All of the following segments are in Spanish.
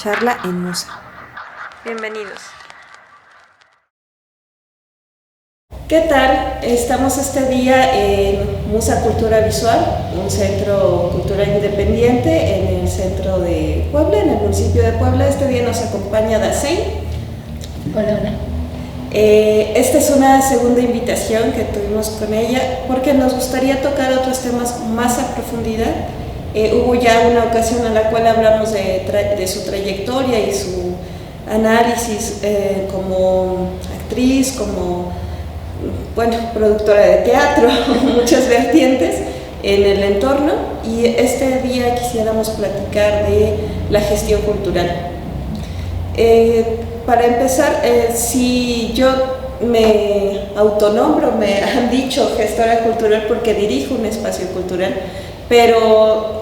Charla en Musa. Bienvenidos. ¿Qué tal? Estamos este día en Musa Cultura Visual, un centro cultural independiente en el centro de Puebla, en el municipio de Puebla. Este día nos acompaña Dacey. Hola, hola. Esta es una segunda invitación que tuvimos con ella porque nos gustaría tocar otros temas más a profundidad. Hubo ya una ocasión en la cual hablamos de su trayectoria y su análisis como actriz, como productora de teatro, muchas vertientes en el entorno, y este día quisiéramos platicar de la gestión cultural. Para empezar, si yo me autonombro, me han dicho gestora cultural porque dirijo un espacio cultural, pero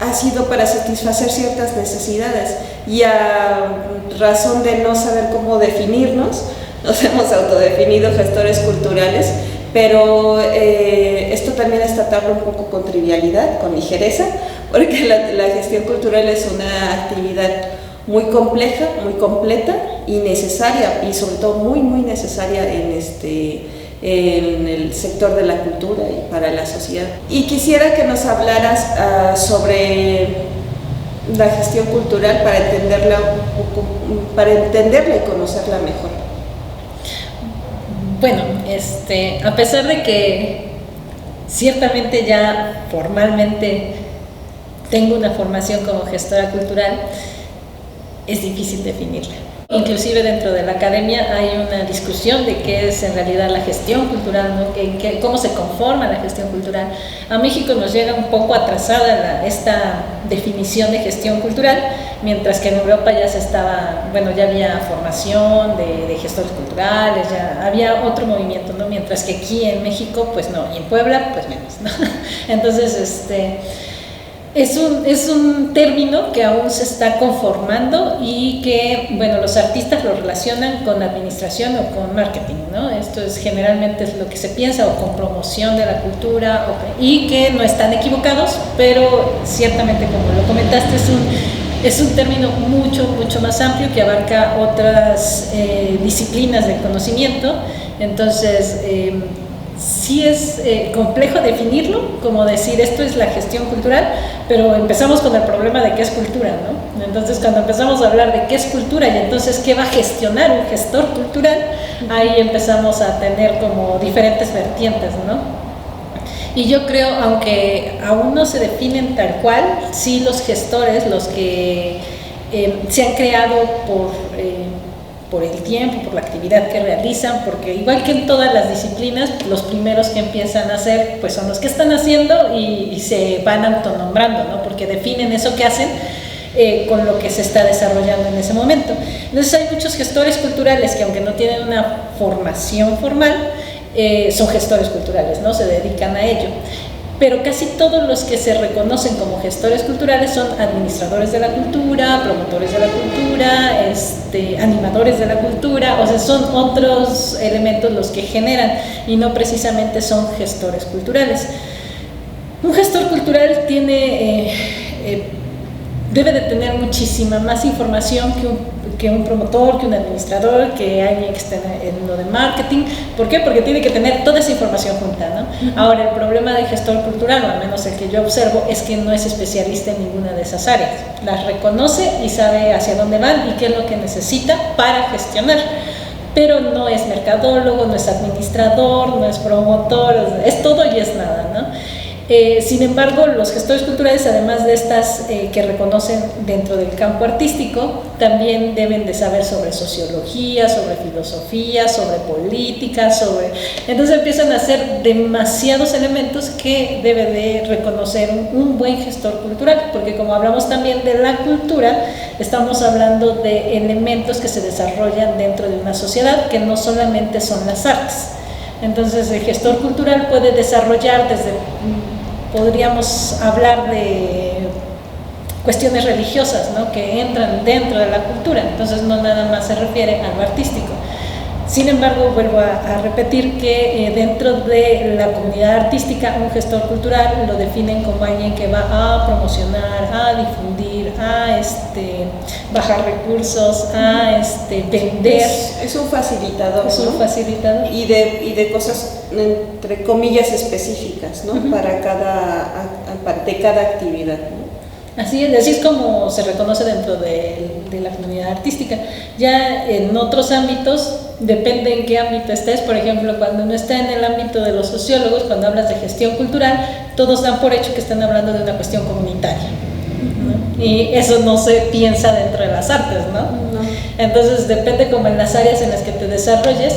ha sido para satisfacer ciertas necesidades, y a razón de no saber cómo definirnos, nos hemos autodefinido gestores culturales, pero esto también es tratarlo un poco con trivialidad, con ligereza, porque la gestión cultural es una actividad muy compleja, muy completa y necesaria, y sobre todo muy necesaria en el sector de la cultura y para la sociedad. Y quisiera que nos hablaras sobre la gestión cultural para entenderla y conocerla mejor. Bueno, a pesar de que ciertamente ya formalmente tengo una formación como gestora cultural, es difícil definirla. Inclusive dentro de la academia hay una discusión de qué es en realidad la gestión cultural, ¿no? Cómo se conforma la gestión cultural. A México nos llega un poco atrasada esta definición de gestión cultural, mientras que en Europa ya ya había formación de gestores culturales, ya había otro movimiento, ¿no? Mientras que aquí en México, pues no, y en Puebla, pues menos, ¿no? Entonces, es un término que aún se está conformando y que, los artistas lo relacionan con administración o con marketing, ¿no? Esto generalmente es lo que se piensa, o con promoción de la cultura, y que no están equivocados, pero ciertamente, como lo comentaste, es un término mucho más amplio que abarca otras disciplinas del conocimiento. Entonces, sí es complejo definirlo, como decir esto es la gestión cultural, pero empezamos con el problema de qué es cultura, ¿no? Entonces, cuando empezamos a hablar de qué es cultura y entonces qué va a gestionar un gestor cultural, ahí empezamos a tener como diferentes vertientes, ¿no? Y yo creo, aunque aún no se definen tal cual, sí los gestores, los que se han creado por el tiempo, por la actividad que realizan, porque igual que en todas las disciplinas, los primeros que empiezan a hacer, pues son los que están haciendo y se van autonombrando, ¿no? Porque definen eso que hacen con lo que se está desarrollando en ese momento. Entonces hay muchos gestores culturales que, aunque no tienen una formación formal, son gestores culturales, ¿no? Se dedican a ello. Pero casi todos los que se reconocen como gestores culturales son administradores de la cultura, promotores de la cultura, animadores de la cultura, o sea, son otros elementos los que generan y no precisamente son gestores culturales. Un gestor cultural debe de tener muchísima más información que un promotor, que un administrador, que alguien que esté en lo de marketing. ¿Por qué? Porque tiene que tener toda esa información junta, ¿no? Uh-huh. Ahora, el problema del gestor cultural, o al menos el que yo observo, es que no es especialista en ninguna de esas áreas. Las reconoce y sabe hacia dónde van y qué es lo que necesita para gestionar, pero no es mercadólogo, no es administrador, no es promotor, es todo y es nada, ¿no? Sin embargo, los gestores culturales, además de estas que reconocen dentro del campo artístico, también deben de saber sobre sociología, sobre filosofía, sobre política, entonces empiezan a ser demasiados elementos que debe de reconocer un buen gestor cultural, porque como hablamos también de la cultura, estamos hablando de elementos que se desarrollan dentro de una sociedad, que no solamente son las artes. Entonces, el gestor cultural puede desarrollar podríamos hablar de cuestiones religiosas, ¿no? Que entran dentro de la cultura, entonces no nada más se refiere a lo artístico. Sin embargo, vuelvo a repetir que dentro de la comunidad artística, un gestor cultural lo definen como alguien que va a promocionar, a difundir, a bajar recursos, a vender. Es un facilitador. Es un facilitador. Y de cosas, entre comillas, específicas, ¿no? De cada actividad, ¿no? Así es como se reconoce dentro de la comunidad artística. Ya en otros ámbitos, depende en qué ámbito estés. Por ejemplo, cuando uno está en el ámbito de los sociólogos, cuando hablas de gestión cultural, todos dan por hecho que están hablando de una cuestión comunitaria, ¿no? Y eso no se piensa dentro de las artes, ¿no? No. Entonces depende como en las áreas en las que te desarrolles.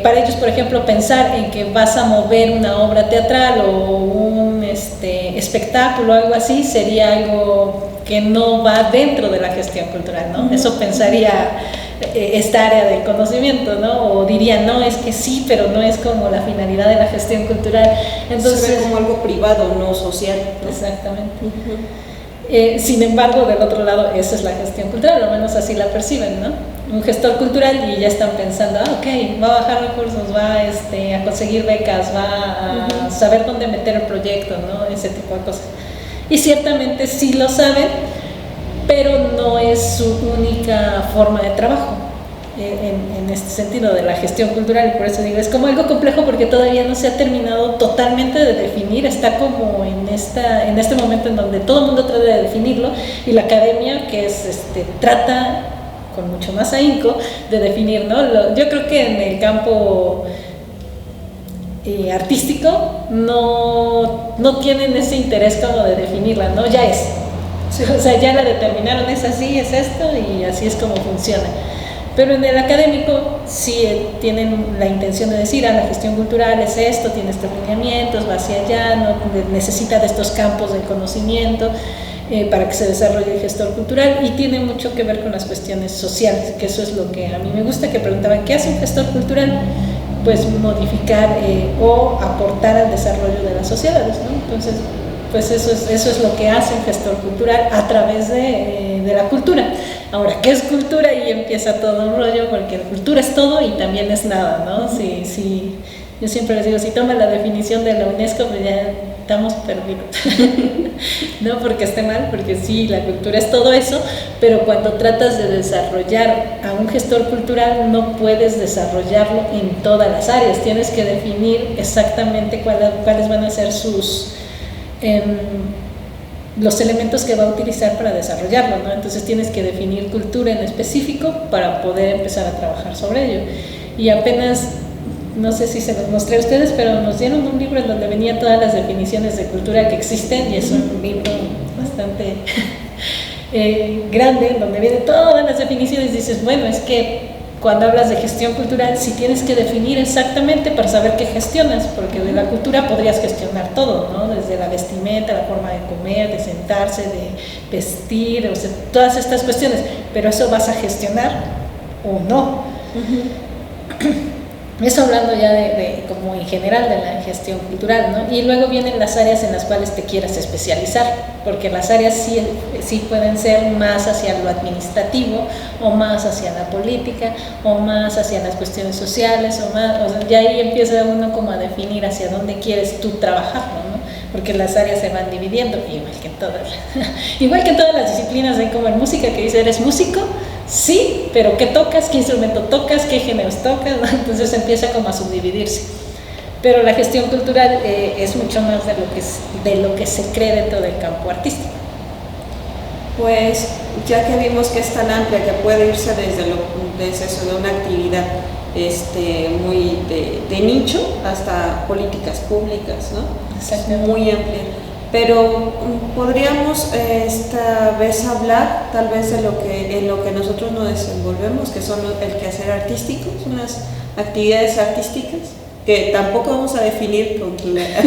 Para ellos, por ejemplo, pensar en que vas a mover una obra teatral o un espectáculo o algo así sería algo que no va dentro de la gestión cultural, ¿no? Eso pensaría esta área del conocimiento, ¿no? O diría, no, es que sí, pero no es como la finalidad de la gestión cultural. Entonces, se ve como algo privado, no social, ¿no? Exactamente. Sin embargo, del otro lado, eso es la gestión cultural, al menos así la perciben, ¿no? Un gestor cultural y ya están pensando, ok, va a bajar recursos, va a conseguir becas, va a saber dónde meter el proyecto, ¿no? Ese tipo de cosas. Y ciertamente sí lo saben, pero no es su única forma de trabajo en este sentido de la gestión cultural. Y por eso digo, es como algo complejo porque todavía no se ha terminado totalmente de definir, está como en este momento en donde todo el mundo trata de definirlo y la academia, que es trata con mucho más ahínco de definir, ¿no? Yo creo que en el campo artístico no tienen ese interés como de definirla, ¿no? Ya es. Sí. O sea, ya la determinaron, es así, es esto y así es como funciona. Pero en el académico sí tienen la intención de decir, la gestión cultural es esto, tiene estos lineamientos, va hacia allá, ¿no? Necesita de estos campos de conocimiento para que se desarrolle el gestor cultural y tiene mucho que ver con las cuestiones sociales, que eso es lo que a mí me gusta, que preguntaban, ¿qué hace un gestor cultural? Pues modificar o aportar al desarrollo de las sociedades, ¿no? Entonces, pues eso es lo que hace un gestor cultural a través de la cultura. Ahora, ¿qué es cultura? Y empieza todo un rollo, porque la cultura es todo y también es nada, ¿no? Sí, yo siempre les digo, si toman la definición de la UNESCO, pues ya estamos perdidos. No porque esté mal, porque sí, la cultura es todo eso, pero cuando tratas de desarrollar a un gestor cultural, no puedes desarrollarlo en todas las áreas. Tienes que definir exactamente cuáles van a ser los elementos que va a utilizar para desarrollarlo, ¿no? Entonces tienes que definir cultura en específico para poder empezar a trabajar sobre ello. Y apenas, no sé si se los mostré a ustedes, pero nos dieron un libro en donde venía todas las definiciones de cultura que existen y es un libro bastante grande, en donde vienen todas las definiciones y dices, bueno, es que cuando hablas de gestión cultural, sí tienes que definir exactamente para saber qué gestionas, porque de la cultura podrías gestionar todo, ¿no? Desde la vestimenta, la forma de comer, de sentarse, de vestir, o sea, todas estas cuestiones, pero eso vas a gestionar o no. Eso hablando ya de como en general de la gestión cultural, ¿no? Y luego vienen las áreas en las cuales te quieras especializar, porque las áreas sí pueden ser más hacia lo administrativo, o más hacia la política, o más hacia las cuestiones sociales, o sea, ya ahí empieza uno como a definir hacia dónde quieres tú trabajarlo, ¿no? Porque las áreas se van dividiendo, igual que en todas las disciplinas, hay como en música que dice, ¿eres músico? Sí, pero ¿qué tocas? ¿Qué instrumento tocas? ¿Qué géneros tocas? Entonces empieza como a subdividirse. Pero la gestión cultural es mucho más de lo que se cree dentro del campo artístico. Pues ya que vimos que es tan amplia que puede irse desde eso de una actividad muy de nicho hasta políticas públicas, ¿no? Exacto. Es muy amplia. Pero podríamos esta vez hablar tal vez en lo que nosotros nos desenvolvemos, que son el quehacer artístico, son las actividades artísticas, que tampoco vamos a definir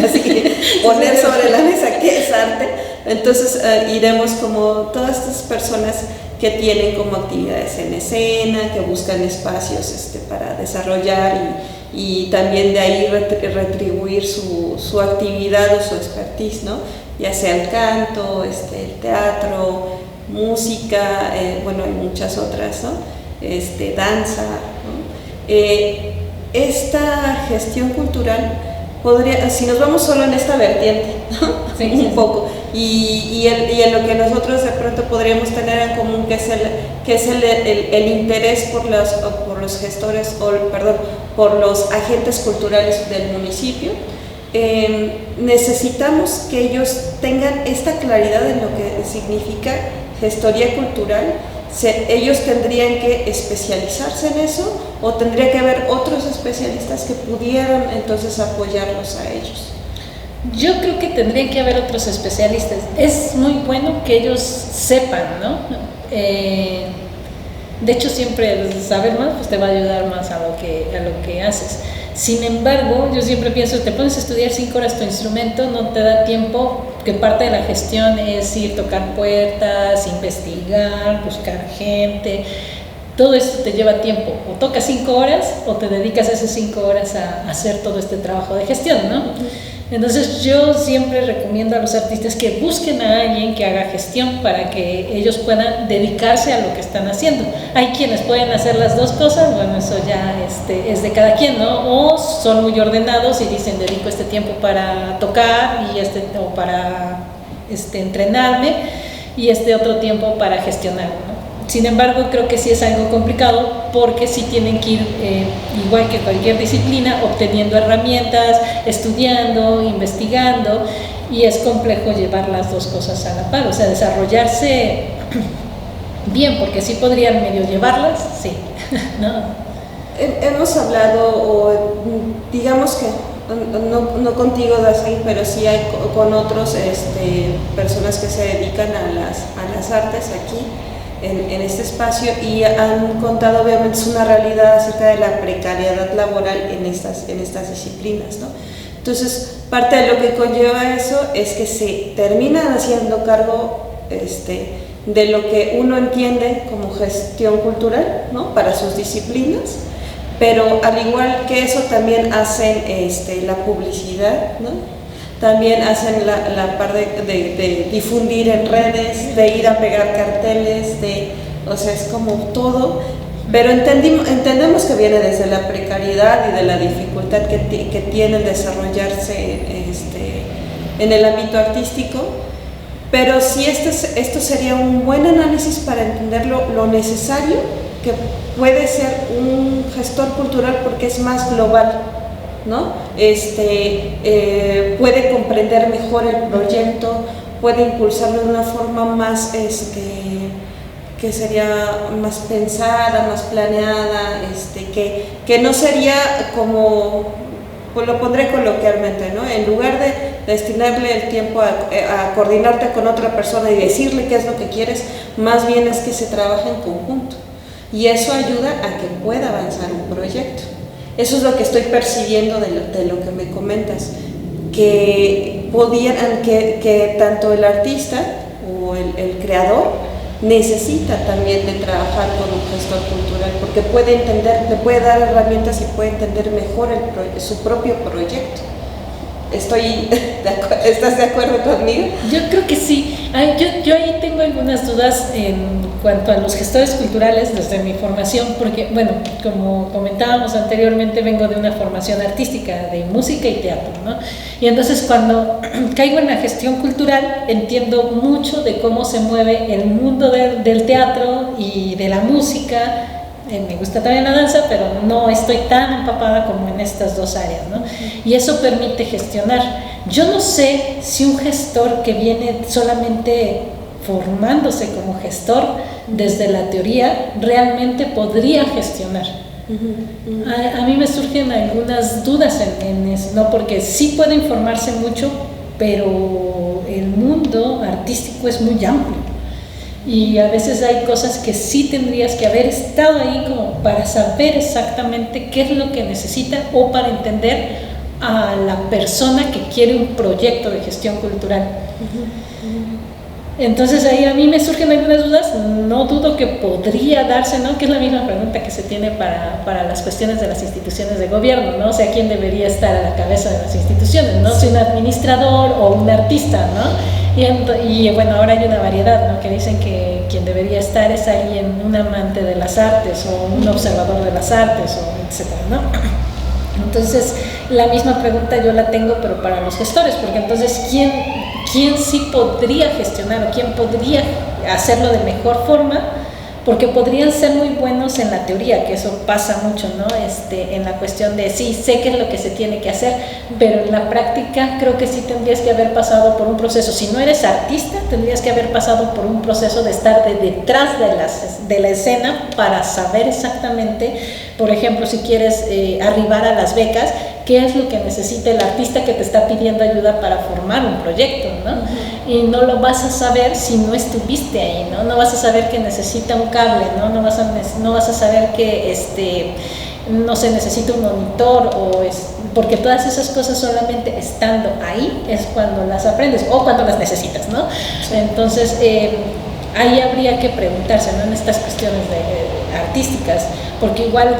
así poner sobre la mesa qué es arte. Entonces iremos como todas estas personas que tienen como actividades en escena, que buscan espacios para desarrollar y también de ahí retribuir su actividad o su expertise, ¿no? Ya sea el canto, el teatro, música, bueno, hay muchas otras, ¿no? Danza, ¿no? Esta gestión cultural podría, si nos vamos solo en esta vertiente, sí, un poco, y en lo que nosotros de pronto podríamos tener en común, que es el interés por los gestores, por los agentes culturales del municipio, necesitamos que ellos tengan esta claridad en lo que significa gestoría cultural. Ellos tendrían que especializarse en eso, o tendría que haber otros especialistas que pudieran entonces apoyarlos a ellos. Yo creo que tendrían que haber otros especialistas. Es muy bueno que ellos sepan, ¿no? De hecho, siempre saber más pues te va a ayudar más a lo que haces. Sin embargo, yo siempre pienso, te pones a estudiar 5 horas tu instrumento, no te da tiempo, que parte de la gestión es ir, tocar puertas, investigar, buscar gente. Todo esto te lleva tiempo. O tocas 5 horas o te dedicas esas 5 horas a hacer todo este trabajo de gestión, ¿no? Entonces yo siempre recomiendo a los artistas que busquen a alguien que haga gestión para que ellos puedan dedicarse a lo que están haciendo. Hay quienes pueden hacer las dos cosas, bueno, eso ya es de cada quien, ¿no? O son muy ordenados y dicen, dedico este tiempo para tocar o para entrenarme y este otro tiempo para gestionar, ¿no? Sin embargo, creo que sí es algo complicado porque sí tienen que ir, igual que cualquier disciplina, obteniendo herramientas, estudiando, investigando, y es complejo llevar las dos cosas a la par, o sea, desarrollarse bien, porque sí podrían medio llevarlas, sí, ¿no? Hemos hablado, o digamos que no contigo, Daisy, pero sí hay con otros personas que se dedican a las artes aquí en este espacio, y han contado, obviamente es una realidad acerca de la precariedad laboral en estas disciplinas, ¿no? Entonces, parte de lo que conlleva eso es que se terminan haciendo cargo de lo que uno entiende como gestión cultural, ¿no? Para sus disciplinas, pero al igual que eso también hacen la publicidad, ¿no? También hacen la parte de difundir en redes, de ir a pegar carteles, o sea, es como todo, pero entendemos que viene desde la precariedad y de la dificultad que tiene el desarrollarse en el ámbito artístico, pero sí esto sería un buen análisis para entender lo necesario que puede ser un gestor cultural, porque es más global, ¿no? Puede comprender mejor el proyecto, puede impulsarlo de una forma más, que sería más pensada, más planeada, que no sería como, pues lo pondré coloquialmente, ¿no? En lugar de destinarle el tiempo a coordinarte con otra persona y decirle qué es lo que quieres, más bien es que se trabaja en conjunto, y eso ayuda a que pueda avanzar un proyecto. Eso es lo que estoy percibiendo de lo que me comentas, que tanto el artista o el creador necesita también de trabajar con un gestor cultural, porque puede entender, le puede dar herramientas y puede entender mejor su propio proyecto. ¿Estás de acuerdo conmigo? Yo creo que sí. Yo ahí tengo algunas dudas en cuanto a los gestores culturales desde mi formación, porque, bueno, como comentábamos anteriormente, vengo de una formación artística de música y teatro, ¿no? Y entonces cuando caigo en la gestión cultural entiendo mucho de cómo se mueve el mundo del teatro y de la música. Me gusta también la danza, pero no estoy tan empapada como en estas dos áreas, ¿no? Y eso permite gestionar. Yo no sé si un gestor que viene solamente formándose como gestor desde la teoría realmente podría gestionar. A mí me surgen algunas dudas en eso, ¿no? Porque sí puede informarse mucho, pero el mundo artístico es muy amplio. Y a veces hay cosas que sí tendrías que haber estado ahí como para saber exactamente qué es lo que necesita, o para entender a la persona que quiere un proyecto de gestión cultural. Entonces ahí a mí me surgen algunas dudas. No dudo que podría darse, ¿no? Que es la misma pregunta que se tiene para las cuestiones de las instituciones de gobierno, ¿no? O sea, ¿quién debería estar a la cabeza de las instituciones, ¿no? Si un administrador o un artista, ¿no? Y bueno, ahora hay una variedad, ¿no? Que dicen que quien debería estar es alguien, un amante de las artes o un observador de las artes, o etcétera, ¿no? Entonces, la misma pregunta yo la tengo, pero para los gestores, porque entonces, ¿quién sí podría gestionar o quién podría hacerlo de mejor forma? Porque podrían ser muy buenos en la teoría, que eso pasa mucho, ¿no? En la cuestión de sí, sé qué es lo que se tiene que hacer, pero en la práctica creo que sí tendrías que haber pasado por un proceso. Si no eres artista, tendrías que haber pasado por un proceso de estar detrás de la escena para saber exactamente, por ejemplo, si quieres arribar a las becas, qué es lo que necesita el artista que te está pidiendo ayuda para formar un proyecto, ¿no? Uh-huh. Y no lo vas a saber si no estuviste ahí, ¿no? No vas a saber que necesita un cable, ¿no? No vas a saber que no se necesita un monitor, porque todas esas cosas solamente estando ahí es cuando las aprendes o cuando las necesitas, ¿no? Sí. Entonces, ahí habría que preguntarse, ¿no? En estas cuestiones artísticas, porque igual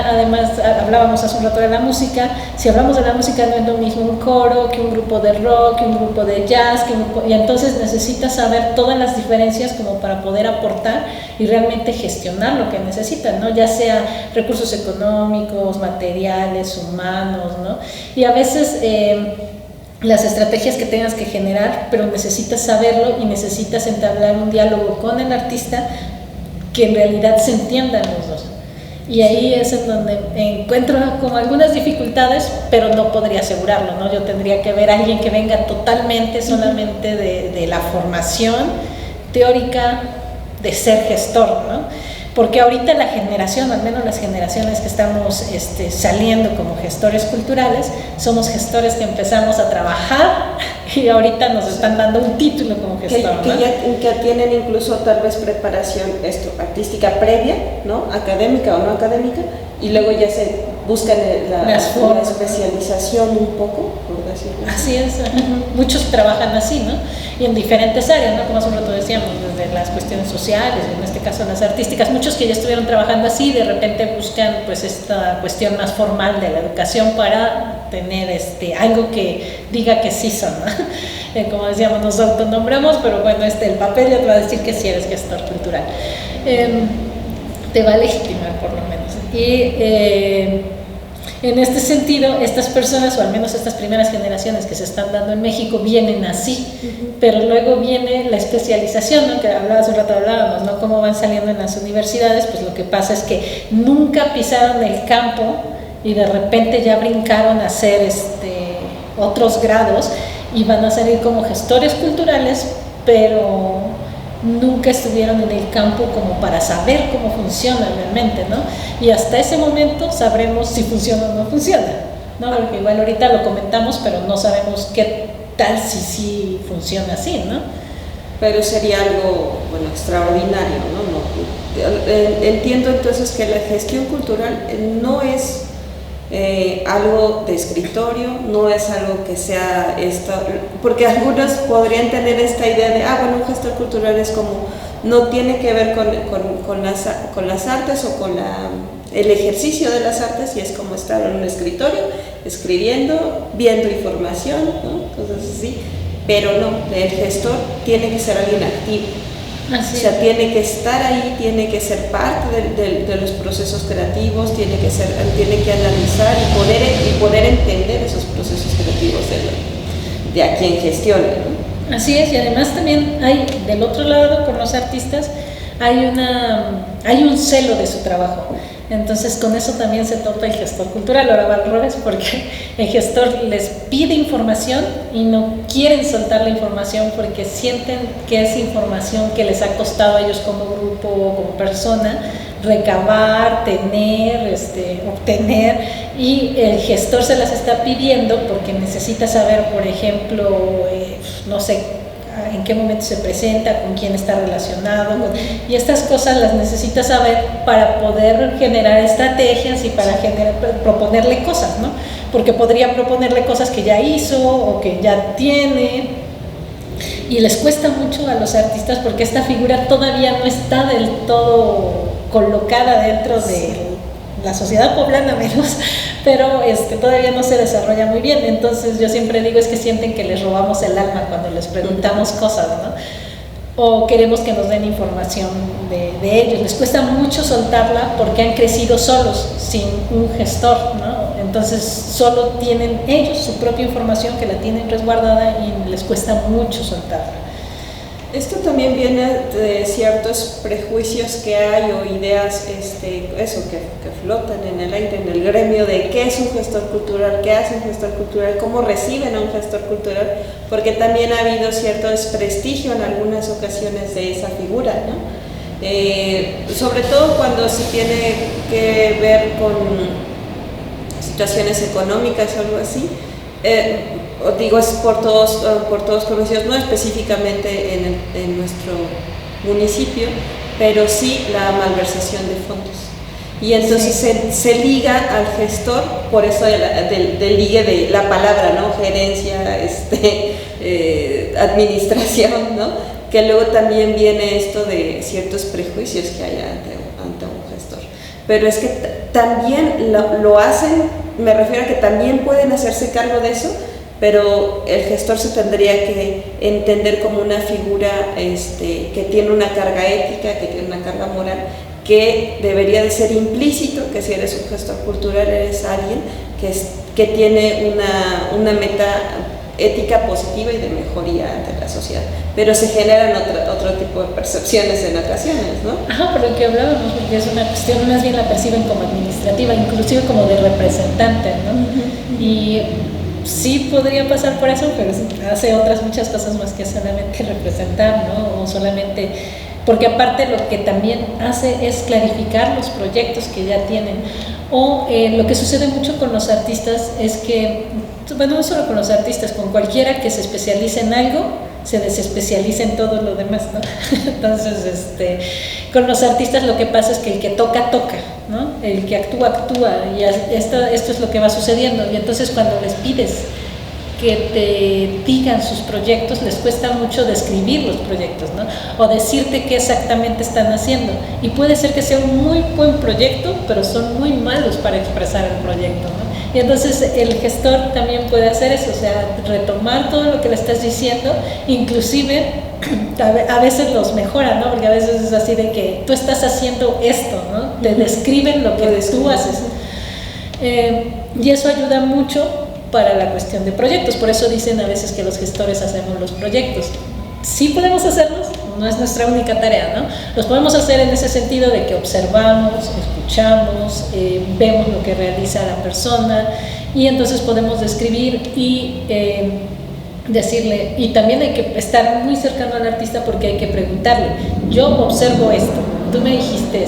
además hablábamos hace un rato de la música, si hablamos de la música no es lo mismo un coro que un grupo de rock, que un grupo de jazz, y entonces necesitas saber todas las diferencias como para poder aportar y realmente gestionar lo que necesitan, ¿no? Ya sea recursos económicos, materiales, humanos, ¿no? Y a veces las estrategias que tengas que generar, pero necesitas saberlo y necesitas entablar un diálogo con el artista que en realidad se entiendan los dos. Y ahí es en donde encuentro como algunas dificultades, pero no podría asegurarlo, ¿no? Yo tendría que ver a alguien que venga totalmente solamente de la formación teórica de ser gestor, ¿no? Porque ahorita la generación, al menos las generaciones que estamos saliendo como gestores culturales, somos gestores que empezamos a trabajar y ahorita nos están dando un título como gestor, ¿no? Que tienen incluso tal vez preparación artística previa, ¿no? Académica o no académica, y luego ya se buscan la especialización un poco, por decirlo así. Así es, muchos trabajan así, ¿no? Y en diferentes áreas, ¿no? Como hace un rato decíamos, desde las cuestiones sociales, en este caso las artísticas, muchos que ya estuvieron trabajando así, de repente buscan pues esta cuestión más formal de la educación para tener algo que diga que sí son, ¿no? Como decíamos, nos autonombramos, pero bueno, el papel ya te va a decir que sí eres gestor cultural. Te va a legitimar por lo menos. Y en este sentido, estas personas, o al menos estas primeras generaciones que se están dando en México, vienen así, pero luego viene la especialización, ¿no? Que hace un rato hablábamos, ¿no? Cómo van saliendo en las universidades, pues lo que pasa es que nunca pisaron el campo y de repente ya brincaron a hacer otros grados y van a salir como gestores culturales, pero nunca estuvieron en el campo como para saber cómo funciona realmente, ¿no? Y hasta ese momento sabremos si funciona o no funciona, ¿no? Porque igual ahorita lo comentamos, pero no sabemos qué tal si sí funciona así, ¿no? Pero sería algo, bueno, extraordinario, ¿no? Entiendo entonces que la gestión cultural no es algo de escritorio, no es algo que sea esto, porque algunos podrían tener esta idea de, bueno, un gestor cultural es como, no tiene que ver con las artes o con el ejercicio de las artes, y es como estar en un escritorio, escribiendo, viendo información, ¿no? Cosas así, pero no, el gestor tiene que ser alguien activo. Así. O sea, tiene que estar ahí, tiene que ser parte de los procesos creativos, tiene que analizar y poder entender esos procesos creativos de a quien gestione, ¿no? Así es, y además también hay, del otro lado, con los artistas, hay un celo de su trabajo. Entonces con eso también se topa el gestor cultural. Ahora va al revés, porque el gestor les pide información y no quieren soltar la información porque sienten que es información que les ha costado a ellos como grupo o como persona recabar, tener, obtener, y el gestor se las está pidiendo porque necesita saber, por ejemplo, no sé, en qué momento se presenta, con quién está relacionado, y estas cosas las necesita saber para poder generar estrategias y para proponerle cosas, ¿no? Porque podría proponerle cosas que ya hizo o que ya tiene, y les cuesta mucho a los artistas porque esta figura todavía no está del todo colocada dentro la sociedad poblana menos, pero todavía no se desarrolla muy bien. Entonces yo siempre digo es que sienten que les robamos el alma cuando les preguntamos cosas, ¿no? O queremos que nos den información de ellos. Les cuesta mucho soltarla porque han crecido solos, sin un gestor, ¿no? Entonces solo tienen ellos su propia información que la tienen resguardada y les cuesta mucho soltarla. Esto también viene de ciertos prejuicios que hay o ideas que flotan en el aire, en el gremio, de qué es un gestor cultural, qué hace un gestor cultural, cómo reciben a un gestor cultural, porque también ha habido cierto desprestigio en algunas ocasiones de esa figura, ¿no? Sobre todo cuando se tiene que ver con situaciones económicas o algo así. Digo, es por todos conocidos, no específicamente en nuestro municipio, pero sí la malversación de fondos. Y entonces se liga al gestor, por eso del ligue de la palabra, ¿no? Gerencia, administración, ¿no? Que luego también viene esto de ciertos prejuicios que hay ante un gestor. Pero es que también lo hacen, me refiero a que también pueden hacerse cargo de eso, pero el gestor se tendría que entender como una figura que tiene una carga ética, que tiene una carga moral, que debería de ser implícito, que si eres un gestor cultural eres alguien que tiene una meta ética positiva y de mejoría ante la sociedad, pero se generan otro tipo de percepciones en ocasiones, ¿no? Ajá, por lo que hablábamos, porque es una cuestión, más bien la perciben como administrativa, inclusive como de representante, ¿no? Uh-huh. Y sí podría pasar por eso, pero hace otras muchas cosas más que solamente representar, ¿no? O solamente, porque aparte lo que también hace es clarificar los proyectos que ya tienen. O lo que sucede mucho con los artistas es que, bueno, no solo con los artistas, con cualquiera que se especialice en algo, se desespecializa en todo lo demás, ¿no? Entonces, con los artistas lo que pasa es que el que toca, ¿no? El que actúa, y esto es lo que va sucediendo. Y entonces cuando les pides que te digan sus proyectos, les cuesta mucho describir los proyectos, ¿no? O decirte qué exactamente están haciendo. Y puede ser que sea un muy buen proyecto, pero son muy malos para expresar el proyecto, ¿no? Y entonces el gestor también puede hacer eso, o sea, retomar todo lo que le estás diciendo, inclusive a veces los mejora, ¿no? Porque a veces es así de que tú estás haciendo esto, ¿no? Te describen lo que tú haces. Y eso ayuda mucho para la cuestión de proyectos. Por eso dicen a veces que los gestores hacemos los proyectos. Sí podemos hacerlos, no es nuestra única tarea, ¿no? Los podemos hacer en ese sentido de que observamos, escuchamos, vemos lo que realiza la persona y entonces podemos describir y decirle, y también hay que estar muy cercano al artista porque hay que preguntarle, yo observo esto, tú me dijiste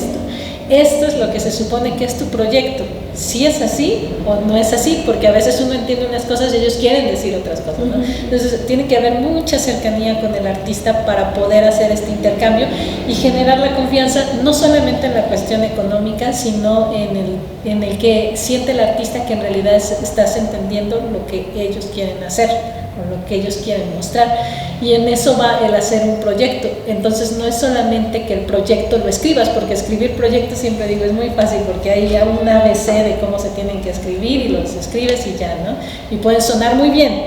esto es lo que se supone que es tu proyecto, si es así o no es así, porque a veces uno entiende unas cosas y ellos quieren decir otras cosas, ¿no? Entonces tiene que haber mucha cercanía con el artista para poder hacer este intercambio y generar la confianza, no solamente en la cuestión económica, sino en el que siente el artista que en realidad estás entendiendo lo que ellos quieren hacer o lo que ellos quieren mostrar, y en eso va el hacer un proyecto. Entonces no es solamente que el proyecto lo escribas, porque escribir proyectos, siempre digo, es muy fácil porque hay ya un ABC de cómo se tienen que escribir y los escribes y ya, ¿no? Y pueden sonar muy bien,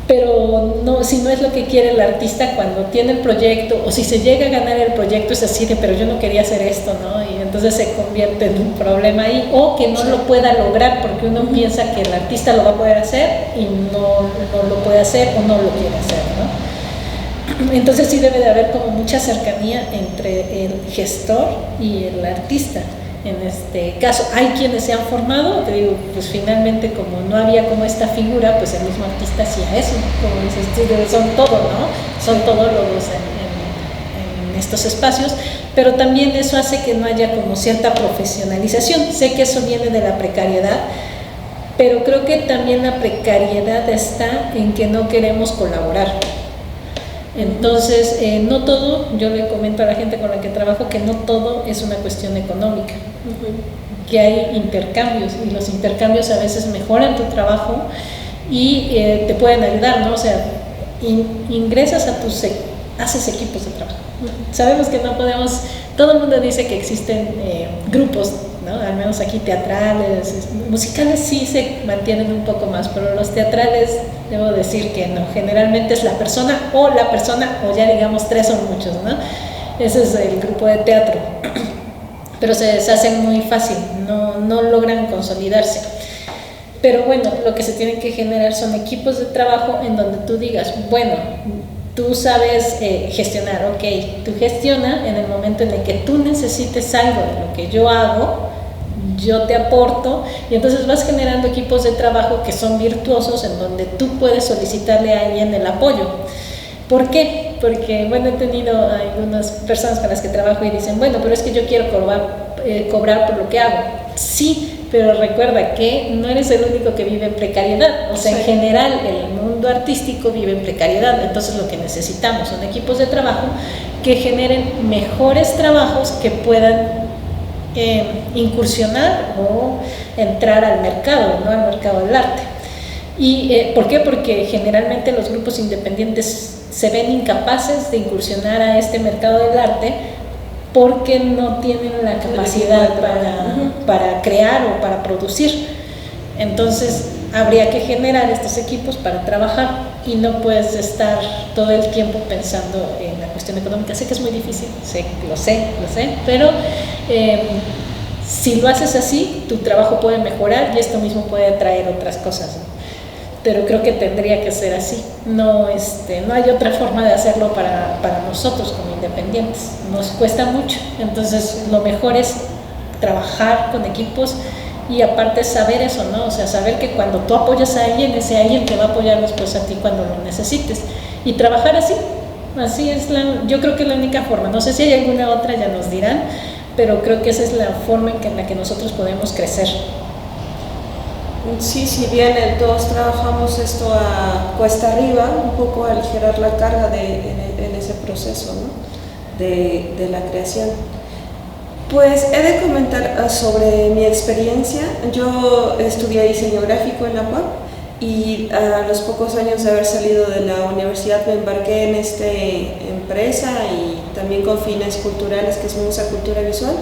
pero no, si no es lo que quiere el artista cuando tiene el proyecto, o si se llega a ganar el proyecto, es así de, pero yo no quería hacer esto, ¿no? Y entonces se convierte en un problema ahí, o que no lo pueda lograr porque uno piensa que el artista lo va a poder hacer y no lo puede hacer o no lo quiere hacer, ¿no? Entonces sí debe de haber como mucha cercanía entre el gestor y el artista. En este caso, hay quienes se han formado, te digo, pues finalmente como no había como esta figura, pues el mismo artista hacía eso, como dices tú, son todo, ¿no? Son todólogos en estos espacios, pero también eso hace que no haya como cierta profesionalización. Sé que eso viene de la precariedad, pero creo que también la precariedad está en que no queremos colaborar. Entonces, no todo, yo le comento a la gente con la que trabajo que no todo es una cuestión económica, que hay intercambios y los intercambios a veces mejoran tu trabajo y te pueden ayudar, ¿no? O sea, ingresas haces equipos de trabajo. Sabemos que no podemos, todo el mundo dice que existen grupos ¿no? Al menos aquí teatrales, musicales sí se mantienen un poco más, pero los teatrales, debo decir que no, generalmente es la persona, o ya digamos 3 son muchos, ¿no? Ese es el grupo de teatro, pero se deshacen muy fácil, no logran consolidarse. Pero bueno, lo que se tiene que generar son equipos de trabajo en donde tú digas, bueno, tú sabes gestionar, ok, tú gestiona en el momento en el que tú necesites algo de lo que yo hago, yo te aporto, y entonces vas generando equipos de trabajo que son virtuosos, en donde tú puedes solicitarle a alguien el apoyo. ¿Por qué? Porque, bueno, he tenido algunas personas con las que trabajo y dicen, bueno, pero es que yo quiero cobrar por lo que hago. Sí, pero recuerda que no eres el único que vive en precariedad, o sea, en general el mundo artístico vive en precariedad, entonces lo que necesitamos son equipos de trabajo que generen mejores trabajos que puedan incursionar o entrar al mercado, ¿no? Al mercado del arte. ¿Y por qué? Porque generalmente los grupos independientes se ven incapaces de incursionar a este mercado del arte porque no tienen la capacidad para crear o para producir. Entonces habría que generar estos equipos para trabajar, y no puedes estar todo el tiempo pensando en la cuestión económica. Sé que es muy difícil, lo sé, pero si lo haces así, tu trabajo puede mejorar y esto mismo puede traer otras cosas, ¿no? Pero creo que tendría que ser así. No hay otra forma de hacerlo para nosotros como independientes. Nos cuesta mucho. Entonces, lo mejor es trabajar con equipos y aparte saber eso, ¿no? O sea, saber que cuando tú apoyas a alguien, ese alguien te va a apoyar después a ti cuando lo necesites. Y trabajar así. Así es yo creo que es la única forma. No sé si hay alguna otra, ya nos dirán, pero creo que esa es la forma en la que nosotros podemos crecer. Sí, si bien todos trabajamos esto a cuesta arriba, un poco a aligerar la carga en ese proceso, ¿no? de la creación. Pues he de comentar sobre mi experiencia. Yo estudié diseño gráfico en la UAP y a los pocos años de haber salido de la universidad me embarqué en esta empresa y también con fines culturales, que es Musa Cultura Visual.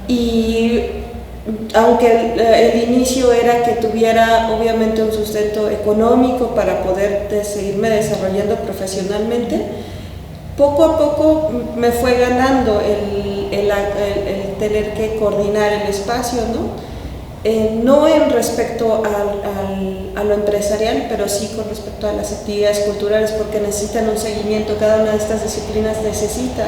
Y aunque el inicio era que tuviera obviamente un sustento económico para poder seguirme desarrollando profesionalmente, poco a poco me fue ganando el tener que coordinar el espacio, ¿no? No en respecto a lo empresarial, pero sí con respecto a las actividades culturales, porque necesitan un seguimiento. Cada una de estas disciplinas necesita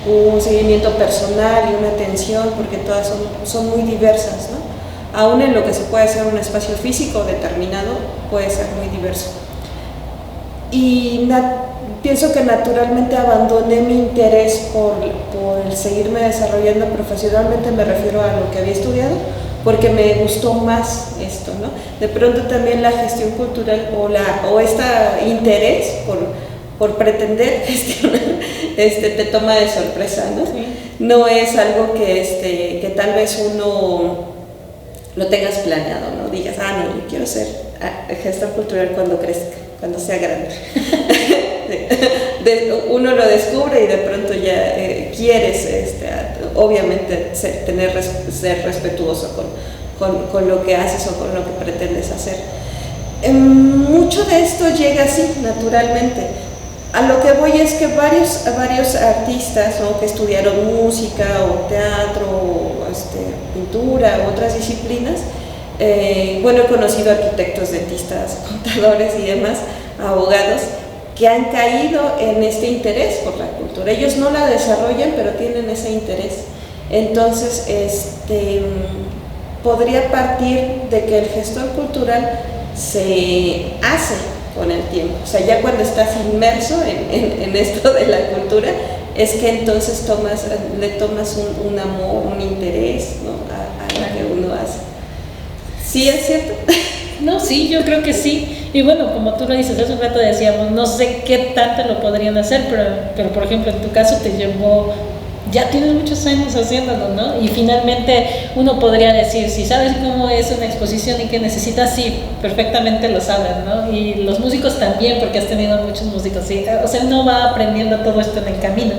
un seguimiento personal y una atención, porque todas son muy diversas, ¿no? Aún en lo que se puede hacer en un espacio físico determinado, puede ser muy diverso. Y pienso que naturalmente abandoné mi interés por el seguirme desarrollando profesionalmente, me refiero a lo que había estudiado, porque me gustó más esto, ¿no? De pronto también la gestión cultural o este interés por pretender gestionar, te toma de sorpresa, ¿no? Sí. No es algo que tal vez uno lo tengas planeado, ¿no? Digas, no, yo quiero ser gestor cultural cuando crezca, cuando sea grande. Uno lo descubre y de pronto ya quieres, obviamente, ser respetuoso con lo que haces o con lo que pretendes hacer. Mucho de esto llega así, naturalmente. A lo que voy es que varios artistas, ¿no?, que estudiaron música o teatro o pintura u otras disciplinas, he conocido arquitectos, dentistas, contadores y demás, abogados, que han caído en este interés por la cultura. Ellos no la desarrollan, pero tienen ese interés. Entonces, podría partir de que el gestor cultural se hace con el tiempo. O sea, ya cuando estás inmerso en esto de la cultura, es que entonces le tomas un amor, un interés, ¿no?, a lo que uno hace. ¿Sí es cierto? No, sí, yo creo que sí. Y bueno, como tú lo dices, hace un rato decíamos, no sé qué tanto lo podrían hacer, pero por ejemplo, en tu caso te llevó, ya tienes muchos años haciéndolo, ¿no? Y finalmente uno podría decir, si sabes cómo es una exposición y qué necesitas, sí, perfectamente lo sabes, ¿no? Y los músicos también, porque has tenido muchos músicos, ¿sí? O sea, uno va aprendiendo todo esto en el camino.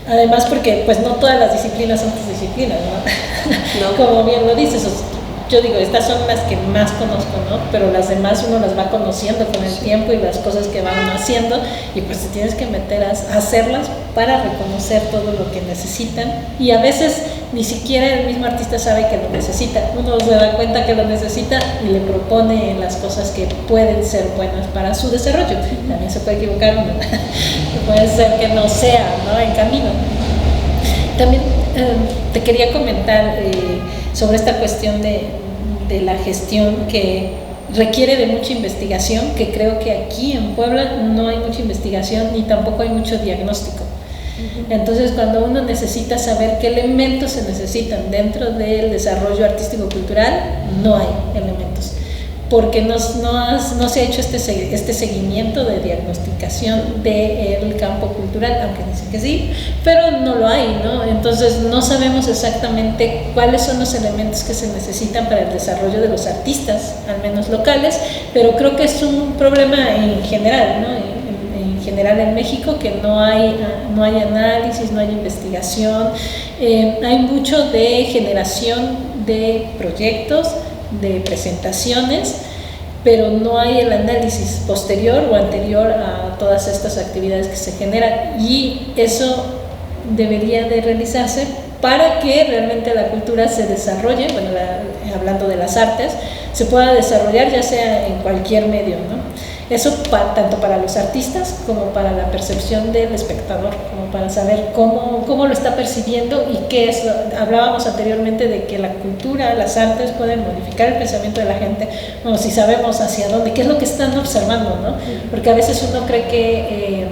Además porque pues no todas las disciplinas son tus disciplinas, ¿no? No. Como bien lo dices, yo digo, estas son las que más conozco, ¿no? Pero las demás uno las va conociendo con el tiempo y las cosas que van haciendo, y pues te tienes que meter a hacerlas para reconocer todo lo que necesitan, y a veces ni siquiera el mismo artista sabe que lo necesita. Uno se da cuenta que lo necesita y le propone las cosas que pueden ser buenas para su desarrollo. También se puede equivocar uno. Puede ser que no sea, ¿no?, en camino. También te quería comentar sobre esta cuestión de la gestión, que requiere de mucha investigación, que creo que aquí en Puebla no hay mucha investigación ni tampoco hay mucho diagnóstico. Entonces, cuando uno necesita saber qué elementos se necesitan dentro del desarrollo artístico-cultural, no hay elementos, porque no se ha hecho este seguimiento de diagnosticación del campo cultural, aunque dicen que sí, pero no lo hay, ¿no? Entonces no sabemos exactamente cuáles son los elementos que se necesitan para el desarrollo de los artistas, al menos locales, pero creo que es un problema en general, ¿no? En general en México, que no hay análisis, no hay investigación, hay mucho de generación de proyectos, de presentaciones, pero no hay el análisis posterior o anterior a todas estas actividades que se generan, y eso debería de realizarse para que realmente la cultura se desarrolle, bueno, hablando de las artes, se pueda desarrollar ya sea en cualquier medio, ¿no? Eso tanto para los artistas como para la percepción del espectador, como para saber cómo lo está percibiendo y qué es. Hablábamos anteriormente de que la cultura, las artes pueden modificar el pensamiento de la gente, bueno, si sabemos hacia dónde, qué es lo que están observando, ¿no? Porque a veces uno cree que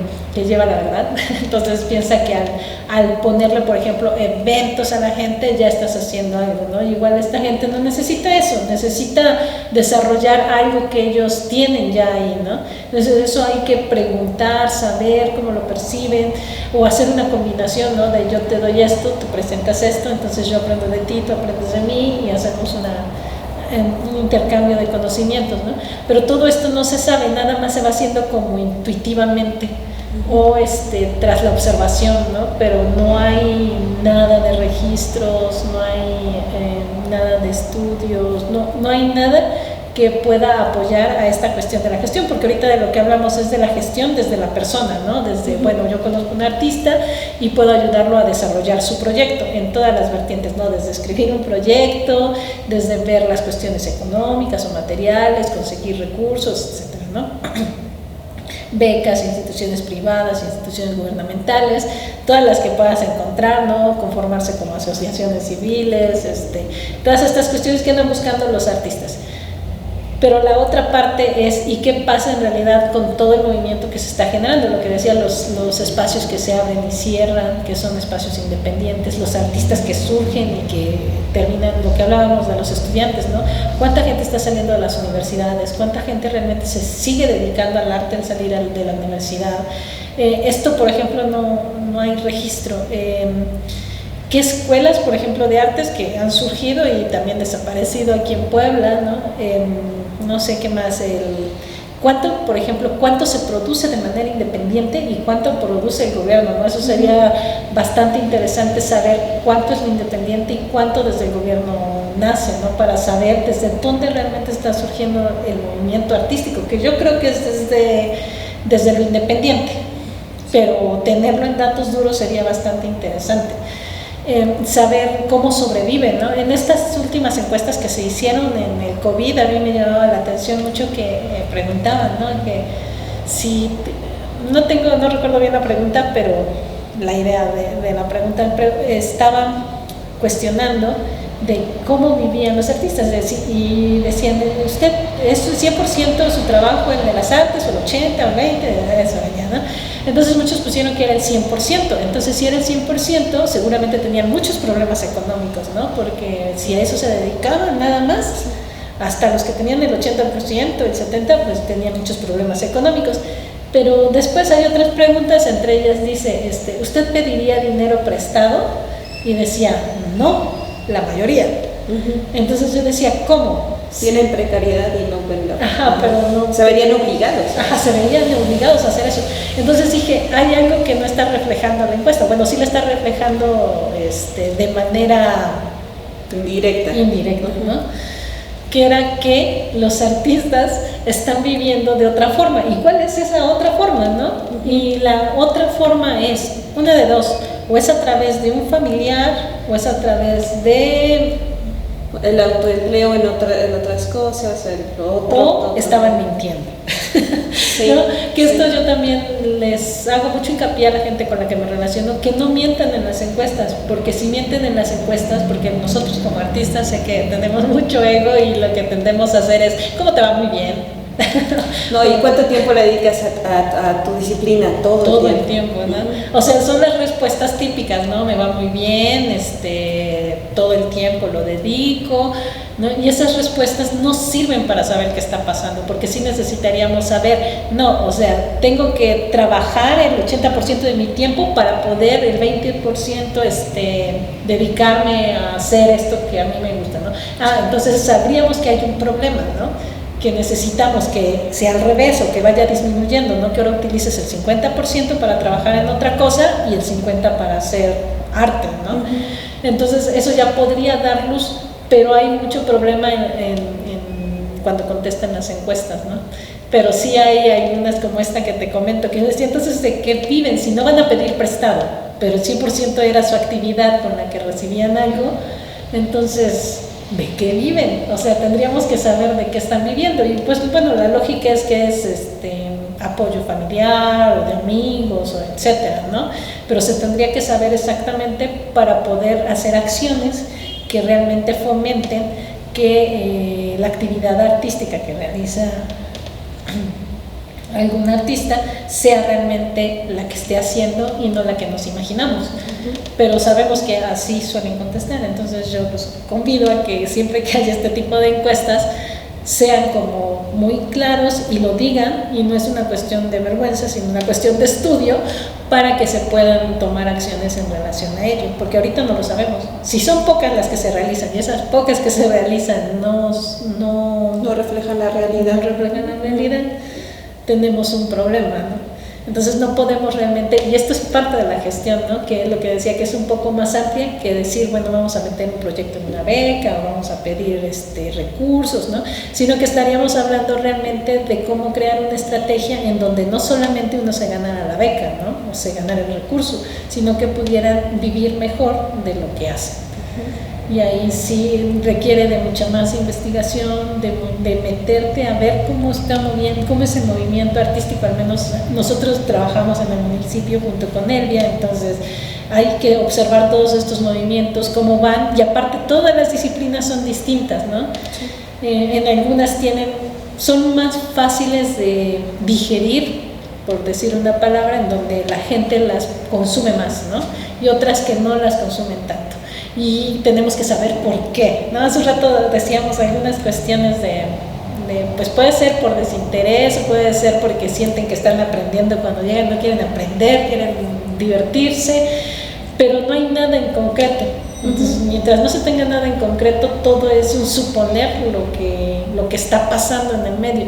lleva la verdad, entonces piensa que al ponerle, por ejemplo, eventos a la gente, ya estás haciendo algo, ¿no? Igual esta gente no necesita eso, necesita desarrollar algo que ellos tienen ya ahí, ¿no? Entonces eso hay que preguntar, saber cómo lo perciben, o hacer una combinación, ¿no? De yo te doy esto, tú presentas esto, entonces yo aprendo de ti, tú aprendes de mí, y hacemos un intercambio de conocimientos, ¿no? Pero todo esto no se sabe, nada más se va haciendo como intuitivamente o tras la observación, ¿no? Pero no hay nada de registros, no hay nada de estudios, no hay nada que pueda apoyar a esta cuestión de la gestión, porque ahorita de lo que hablamos es de la gestión desde la persona, ¿no? Desde, bueno, yo conozco un artista y puedo ayudarlo a desarrollar su proyecto en todas las vertientes, ¿no? Desde escribir un proyecto, desde ver las cuestiones económicas o materiales, conseguir recursos, etcétera, ¿no? Becas, instituciones privadas, instituciones gubernamentales, todas las que puedas encontrar, ¿no? Conformarse como asociaciones civiles, todas estas cuestiones que andan buscando los artistas. Pero la otra parte es, ¿y qué pasa en realidad con todo el movimiento que se está generando? Lo que decía, los espacios que se abren y cierran, que son espacios independientes, los artistas que surgen y que terminan, lo que hablábamos de los estudiantes, ¿no? ¿Cuánta gente está saliendo de las universidades? ¿Cuánta gente realmente se sigue dedicando al arte al salir de la universidad? Esto, por ejemplo, no hay registro. ¿Qué escuelas, por ejemplo, de artes que han surgido y también desaparecido aquí en Puebla, ¿no? No sé qué más, por ejemplo, cuánto se produce de manera independiente y cuánto produce el gobierno, ¿no? Eso sería bastante interesante saber cuánto es lo independiente y cuánto desde el gobierno nace, ¿no? Para saber desde dónde realmente está surgiendo el movimiento artístico, que yo creo que es desde lo independiente, pero tenerlo en datos duros sería bastante interesante. Saber cómo sobreviven, ¿no? En estas últimas encuestas que se hicieron en el COVID, a mí me llamaba la atención mucho que preguntaban, ¿no? Que si, no recuerdo bien la pregunta, pero la idea de la pregunta estaban cuestionando de cómo vivían los artistas, y decían, usted es 100% su trabajo en las artes, o el 80 o el 20, eso ya, ¿no? Entonces muchos pusieron que era el 100%, entonces si era el 100% seguramente tenían muchos problemas económicos, ¿no? Porque si a eso se dedicaban nada más, hasta los que tenían el 80%, el 70%, pues tenían muchos problemas económicos. Pero después hay otras preguntas, entre ellas dice, ¿usted pediría dinero prestado? Y decía, no, la mayoría. Entonces yo decía, ¿cómo? Tienen precariedad y no pueden dar Ajá, pero no. Se verían obligados. Ajá, se verían obligados a hacer eso. Entonces dije, hay algo que no está reflejando la encuesta. Bueno, sí la está reflejando de manera indirecta, ¿no? Que era que los artistas están viviendo de otra forma. ¿Y cuál es esa otra forma, no? Y la otra forma es una de dos, o es a través de un familiar, o es a través de el autoempleo en otras cosas, o estaban mintiendo. Sí, ¿no? Que esto sí. yo también les hago mucho hincapié a la gente con la que me relaciono, que no mientan en las encuestas, porque si mienten en las encuestas, porque nosotros como artistas sé que tenemos mucho ego y lo que tendemos a hacer es, ¿cómo te va? Muy bien. No, ¿y cuánto tiempo le dedicas a tu disciplina? Todo el tiempo, ¿no? O sea, son las respuestas típicas, ¿no? Me va muy bien, todo el tiempo lo dedico, ¿no? Y esas respuestas no sirven para saber qué está pasando, porque sí necesitaríamos saber, no, o sea, tengo que trabajar el 80% de mi tiempo para poder el 20% dedicarme a hacer esto que a mí me gusta, ¿no? Entonces sabríamos que hay un problema, ¿no? Que necesitamos que sea al revés o que vaya disminuyendo, no que ahora utilices el 50% para trabajar en otra cosa y el 50% para hacer arte, ¿no? Entonces eso ya podría dar luz, pero hay mucho problema cuando contestan las encuestas, ¿no? Pero sí hay unas como esta que te comento, que yo decía, entonces, ¿de qué viven? Si no van a pedir prestado, pero el 100% era su actividad con la que recibían algo, entonces, ¿de qué viven? O sea, tendríamos que saber de qué están viviendo. Y pues, bueno, la lógica es que es apoyo familiar o de amigos, o etcétera, ¿no? Pero se tendría que saber exactamente para poder hacer acciones que realmente fomenten que la actividad artística que realiza algún artista sea realmente la que esté haciendo y no la que nos imaginamos. Pero sabemos que así suelen contestar, entonces yo pues convido a que siempre que haya este tipo de encuestas sean como muy claros y lo digan, y no es una cuestión de vergüenza, sino una cuestión de estudio para que se puedan tomar acciones en relación a ello, porque ahorita no lo sabemos. Si son pocas las que se realizan y esas pocas que se realizan no reflejan la realidad, tenemos un problema, ¿no? Entonces no podemos realmente, y esto es parte de la gestión, ¿no? Que es lo que decía, que es un poco más amplia que decir, bueno, vamos a meter un proyecto en una beca o vamos a pedir recursos, ¿no? Sino que estaríamos hablando realmente de cómo crear una estrategia en donde no solamente uno se ganara la beca, ¿no? O se ganara el recurso, sino que pudieran vivir mejor de lo que hacen. Y ahí sí requiere de mucha más investigación, de meterte a ver cómo está moviendo, cómo es el movimiento artístico. Al menos nosotros trabajamos en el municipio junto con Elvia, entonces hay que observar todos estos movimientos, cómo van, y aparte todas las disciplinas son distintas, ¿no? Sí. En algunas son más fáciles de digerir, por decir una palabra, en donde la gente las consume más, ¿no? Y otras que no las consumen tanto. Y tenemos que saber por qué, ¿no? Hace un rato decíamos algunas cuestiones pues puede ser por desinterés, puede ser porque sienten que están aprendiendo cuando llegan, no quieren aprender, quieren divertirse, pero no hay nada en concreto. Entonces, mientras no se tenga nada en concreto, todo es un suponer lo que está pasando en el medio.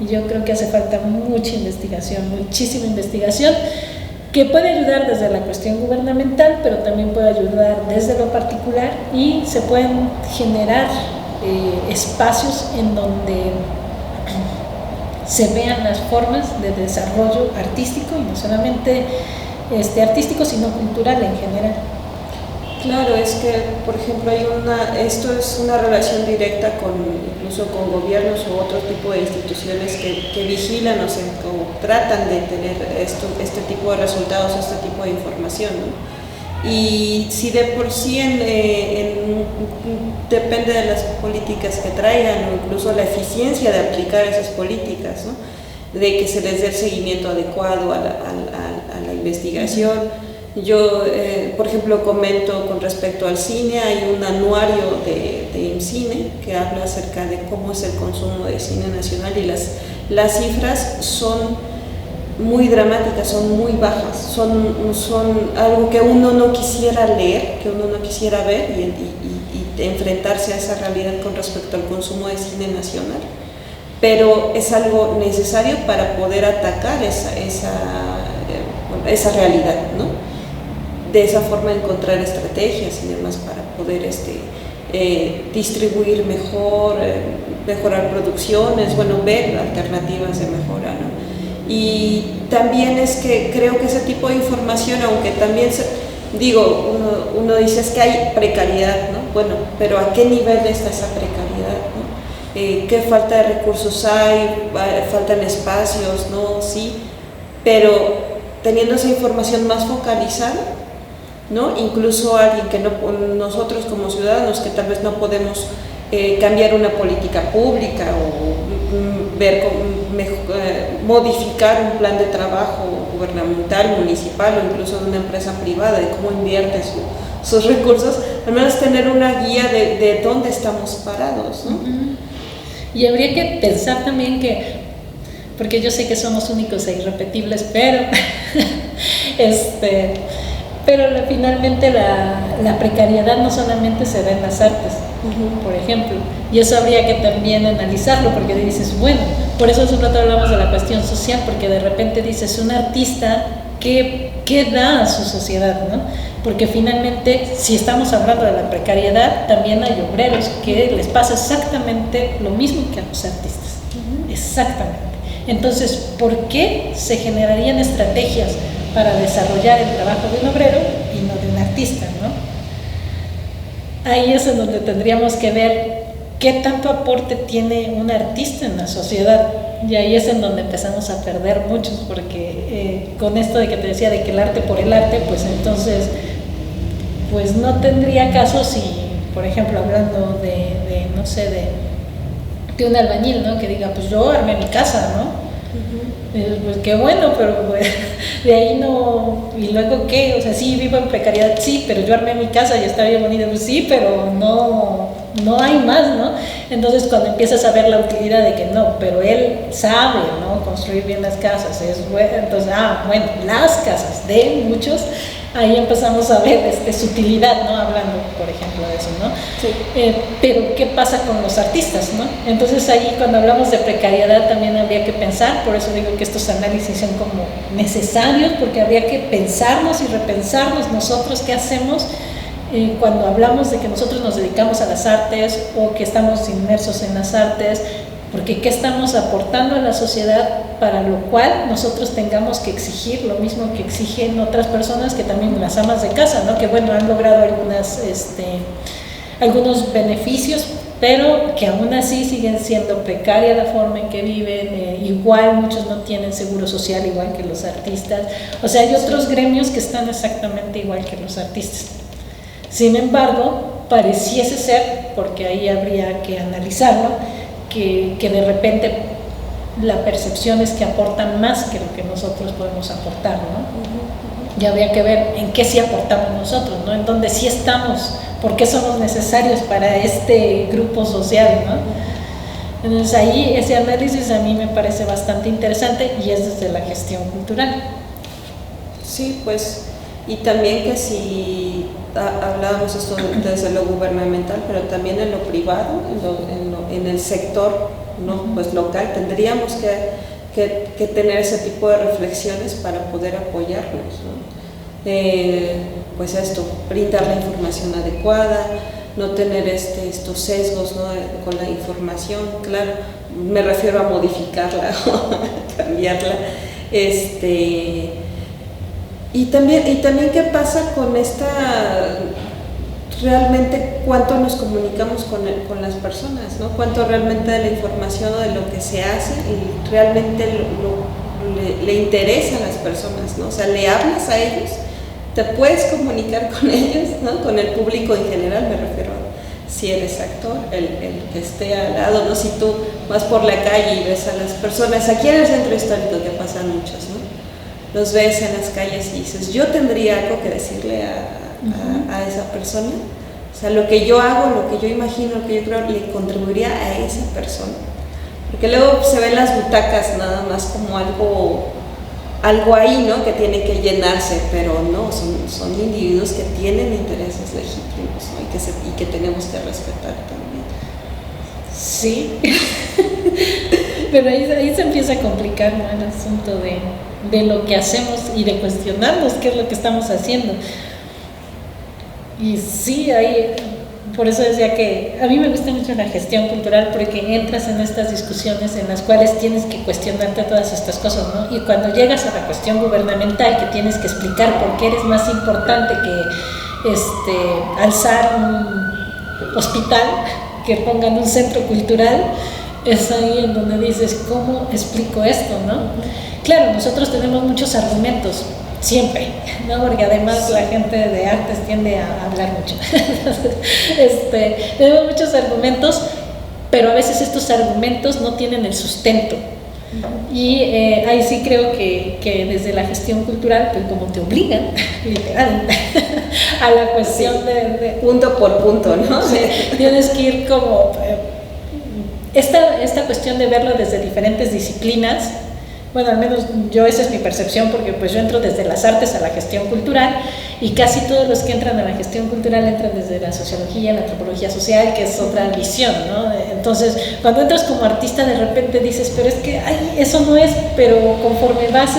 Y yo creo que hace falta mucha investigación, muchísima investigación, que puede ayudar desde la cuestión gubernamental, pero también puede ayudar desde lo particular, y se pueden generar espacios en donde se vean las formas de desarrollo artístico, y no solamente artístico, sino cultural en general. Claro, es que, por ejemplo, esto es una relación directa incluso con gobiernos u otro tipo de instituciones que vigilan o tratan de tener este tipo de resultados, este tipo de información, ¿no? Y si de por sí depende de las políticas que traigan, o incluso la eficiencia de aplicar esas políticas, ¿no? De que se les dé el seguimiento adecuado a la investigación. Yo, por ejemplo, comento con respecto al cine, hay un anuario de IMCINE que habla acerca de cómo es el consumo de cine nacional, y las cifras son muy dramáticas, son muy bajas, son algo que uno no quisiera leer, que uno no quisiera ver y enfrentarse a esa realidad con respecto al consumo de cine nacional. pero es algo necesario para poder atacar esa realidad, ¿no? De esa forma encontrar estrategias y demás para poder distribuir mejor, mejorar producciones, ver alternativas de mejora, ¿no? Y también es que creo que ese tipo de información, aunque también uno dice es que hay precariedad, ¿no? Bueno, pero ¿a qué nivel está esa precariedad, ¿no? ¿Qué falta de recursos hay? ¿Faltan espacios? ¿No? Sí, pero teniendo esa información más focalizada, ¿no? Incluso alguien que nosotros como ciudadanos que tal vez no podemos cambiar una política pública o modificar un plan de trabajo gubernamental, municipal o incluso de una empresa privada, de cómo invierte sus recursos, al menos tener una guía de dónde estamos parados, ¿no? Y habría que pensar también porque yo sé que somos únicos e irrepetibles, pero pero finalmente la precariedad no solamente se da en las artes, por ejemplo, y eso habría que también analizarlo, porque dices, bueno, por eso hace un rato hablamos de la cuestión social, porque de repente dices, un artista, ¿qué da a su sociedad, ¿no? Porque finalmente, si estamos hablando de la precariedad, también hay obreros que les pasa exactamente lo mismo que a los artistas, exactamente. Entonces, ¿por qué se generarían estrategias para desarrollar el trabajo de un obrero y no de un artista, ¿no? Ahí es en donde tendríamos que ver qué tanto aporte tiene un artista en la sociedad, y ahí es en donde empezamos a perder muchos, porque con esto de que te decía de que el arte por el arte, pues entonces pues no tendría caso si, por ejemplo, hablando no sé, de un albañil, ¿no? Que diga, pues yo armé mi casa, ¿no? Pues qué bueno, pero pues, de ahí no, y luego qué, o sea, sí vivo en precariedad, sí, pero yo armé mi casa y está bien bonita, pues sí, pero no hay más, ¿no? Entonces cuando empiezas a ver la utilidad de que no, pero él sabe, ¿no? Construir bien las casas, es bueno, entonces, bueno, las casas de muchos, ahí empezamos a ver su utilidad, ¿no? Hablando, por ejemplo, de eso, ¿no? Sí. Pero ¿qué pasa con los artistas, no? Entonces ahí cuando hablamos de precariedad también habría que pensar, por eso digo que estos análisis son como necesarios, porque habría que pensarnos y repensarnos nosotros qué hacemos cuando hablamos de que nosotros nos dedicamos a las artes o que estamos inmersos en las artes, porque qué estamos aportando a la sociedad para lo cual nosotros tengamos que exigir lo mismo que exigen otras personas, que también las amas de casa, ¿no? Que bueno, han logrado algunos beneficios, pero que aún así siguen siendo precaria la forma en que viven, igual muchos no tienen seguro social igual que los artistas, o sea, hay otros gremios que están exactamente igual que los artistas. Sin embargo, pareciese ser, porque ahí habría que analizarlo, que de repente la percepción es que aportan más que lo que nosotros podemos aportar, ¿no? Y habría que ver en qué sí aportamos nosotros, ¿no? En dónde sí estamos, por qué somos necesarios para este grupo social, ¿no? Entonces ahí ese análisis a mí me parece bastante interesante y es desde la gestión cultural. Sí, pues, y también que si hablábamos esto desde lo gubernamental, pero también en lo privado, en el sector, ¿no? Pues local, tendríamos que tener ese tipo de reflexiones para poder apoyarlos, ¿no? Pues esto, brindar la información adecuada, no tener estos sesgos, ¿no? Con la información, claro, me refiero a modificarla o a cambiarla, y también qué pasa con realmente cuánto nos comunicamos con las personas, ¿no? Cuánto realmente de la información o de lo que se hace y realmente le interesa a las personas, ¿no? O sea, le hablas a ellos, te puedes comunicar con ellos, ¿no? Con el público en general, me refiero a si eres actor, el que esté al lado, ¿no? Si tú vas por la calle y ves a las personas, aquí en el centro histórico que pasan muchos, ¿no? Los ves en las calles y dices, yo tendría algo que decirle a esa persona, o sea, lo que yo hago, lo que yo imagino, lo que yo creo, le contribuiría a esa persona, porque luego se ven las butacas nada más como algo ahí, ¿no? Que tiene que llenarse, pero no, son individuos que tienen intereses legítimos, ¿no? y que tenemos que respetar también. Sí. Pero ahí se empieza a complicar, ¿no?, el asunto de lo que hacemos y de cuestionarnos qué es lo que estamos haciendo. Y sí, por eso decía que a mí me gusta mucho la gestión cultural, porque entras en estas discusiones en las cuales tienes que cuestionarte todas estas cosas, ¿no? Y cuando llegas a la cuestión gubernamental, que tienes que explicar por qué eres más importante que alzar un hospital, que pongan un centro cultural, es ahí en donde dices, ¿cómo explico esto, no? Claro, nosotros tenemos muchos argumentos, siempre, ¿no? Porque además la gente de artes tiende a hablar mucho. Tenemos muchos argumentos, pero a veces estos argumentos no tienen el sustento. Y ahí sí creo que desde la gestión cultural, pues como te obligan, literal, a la cuestión de punto por punto, ¿no? Sí, tienes que ir como esta cuestión de verlo desde diferentes disciplinas. Bueno, al menos esa es mi percepción, porque pues yo entro desde las artes a la gestión cultural, y casi todos los que entran a la gestión cultural entran desde la sociología, la antropología social, que es otra visión, ¿no? Entonces, cuando entras como artista, de repente dices, pero es que eso no es, pero conforme vas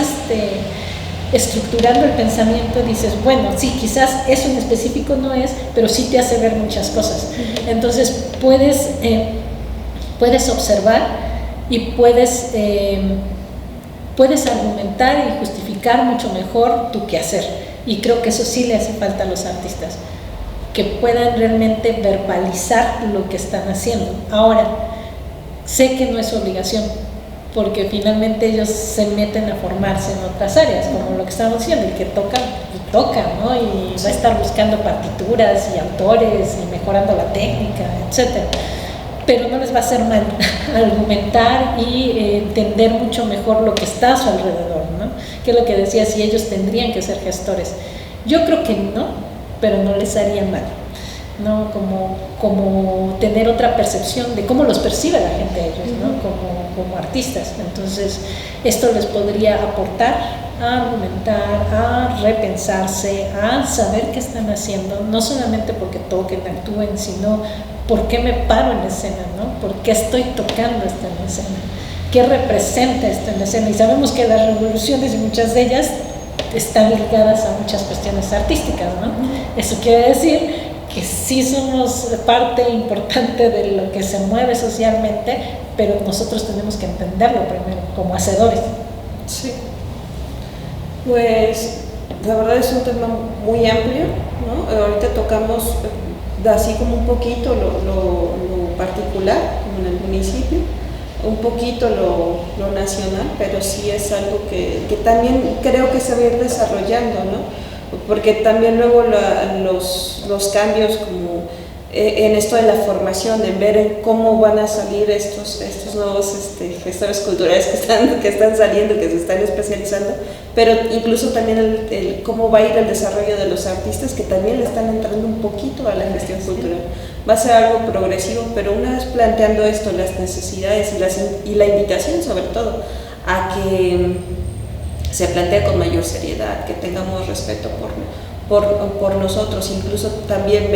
estructurando el pensamiento, dices, bueno, sí, quizás eso en específico no es, pero sí te hace ver muchas cosas. Entonces, puedes observar y puedes argumentar y justificar mucho mejor tu quehacer, y creo que eso sí le hace falta a los artistas, que puedan realmente verbalizar lo que están haciendo. Ahora, sé que no es obligación, porque finalmente ellos se meten a formarse en otras áreas, como lo que estamos diciendo, el que toca, ¿no? Y va a estar buscando partituras y autores y mejorando la técnica, etcétera. Pero no les va a hacer mal argumentar y entender mucho mejor lo que está a su alrededor, ¿no? Que es lo que decía, si ellos tendrían que ser gestores. Yo creo que no, pero no les haría mal, ¿no? Como tener otra percepción de cómo los percibe la gente a ellos, ¿no? Como artistas. Entonces, esto les podría aportar a argumentar, a repensarse, a saber qué están haciendo, no solamente porque toquen, actúen, sino por qué me paro en la escena, ¿no? ¿Por qué estoy tocando esto en la escena? ¿Qué representa esto en la escena? Y sabemos que las revoluciones, y muchas de ellas, están ligadas a muchas cuestiones artísticas, ¿no? Eso quiere decir que sí somos parte importante de lo que se mueve socialmente, pero nosotros tenemos que entenderlo primero, como hacedores. Sí. Pues la verdad es un tema muy amplio, ¿no? Ahorita tocamos así como un poquito lo particular, como en el municipio, un poquito lo nacional, pero sí es algo que también creo que se va a ir desarrollando, ¿no? Porque también luego los cambios como en esto de la formación, en ver cómo van a salir estos nuevos gestores culturales que están saliendo, que se están especializando, pero incluso también el cómo va a ir el desarrollo de los artistas, que también le están entrando un poquito a la gestión cultural. Va a ser algo progresivo, pero una vez planteando esto, las necesidades y la invitación sobre todo a que se plantee con mayor seriedad, que tengamos respeto por nosotros, incluso también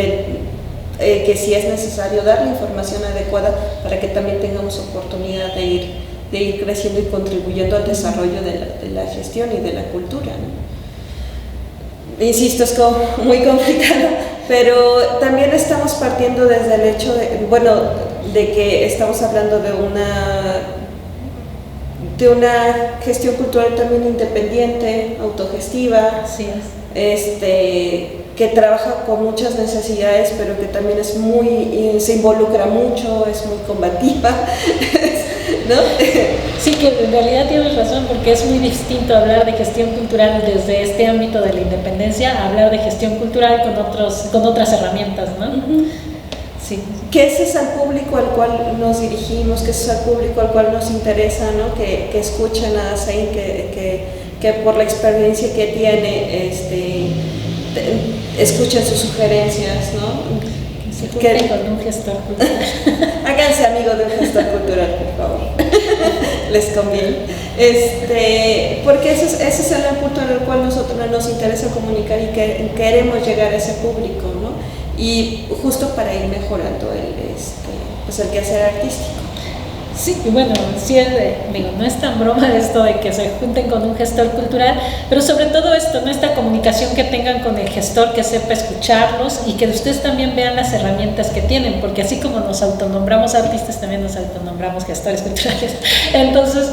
que si es necesario dar la información adecuada para que también tengamos oportunidad de ir creciendo y contribuyendo al desarrollo de la gestión y de la cultura, ¿no? Insisto, es como muy complicado, pero también estamos partiendo desde el hecho de que estamos hablando de una gestión cultural también independiente, autogestiva. Así es. Que trabaja con muchas necesidades, pero que también se involucra mucho, es muy combativa, ¿no? Sí, que en realidad tienes razón, porque es muy distinto hablar de gestión cultural desde este ámbito de la independencia a hablar de gestión cultural con otras herramientas, ¿no? Uh-huh. Sí. Que ese es al público al cual nos dirigimos, que ese es al público al cual nos interesa, ¿no? Que escuchen a Zain, que por la experiencia que tiene, escuchen sus sugerencias, ¿no? Que con un gestor cultural. Háganse amigos de un gestor cultural, por favor. Les conviene. Porque ese es el punto en el cual nosotros nos interesa comunicar y que queremos llegar a ese público, ¿no? Y justo para ir mejorando el quehacer artístico. Sí, y bueno, sí, digo, no es tan broma esto de que se junten con un gestor cultural, pero sobre todo esto, ¿no? Esta comunicación que tengan con el gestor, que sepa escucharlos y que ustedes también vean las herramientas que tienen, porque así como nos autonombramos artistas, también nos autonombramos gestores culturales. Entonces,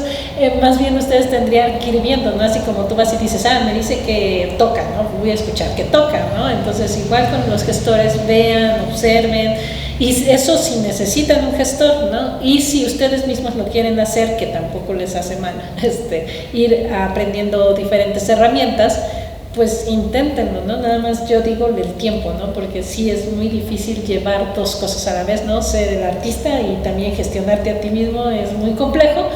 más bien ustedes tendrían que ir viendo, ¿no? Así como tú vas y dices, me dice que toca, ¿no? Voy a escuchar que toca, ¿no? Entonces, igual con los gestores, vean, observen. Y eso si necesitan un gestor, ¿no? Y si ustedes mismos lo quieren hacer, que tampoco les hace mal, ir aprendiendo diferentes herramientas, pues inténtenlo, ¿no? Nada más yo digo el tiempo, ¿no? Porque sí es muy difícil llevar dos cosas a la vez, ¿no? Ser el artista y también gestionarte a ti mismo es muy complejo,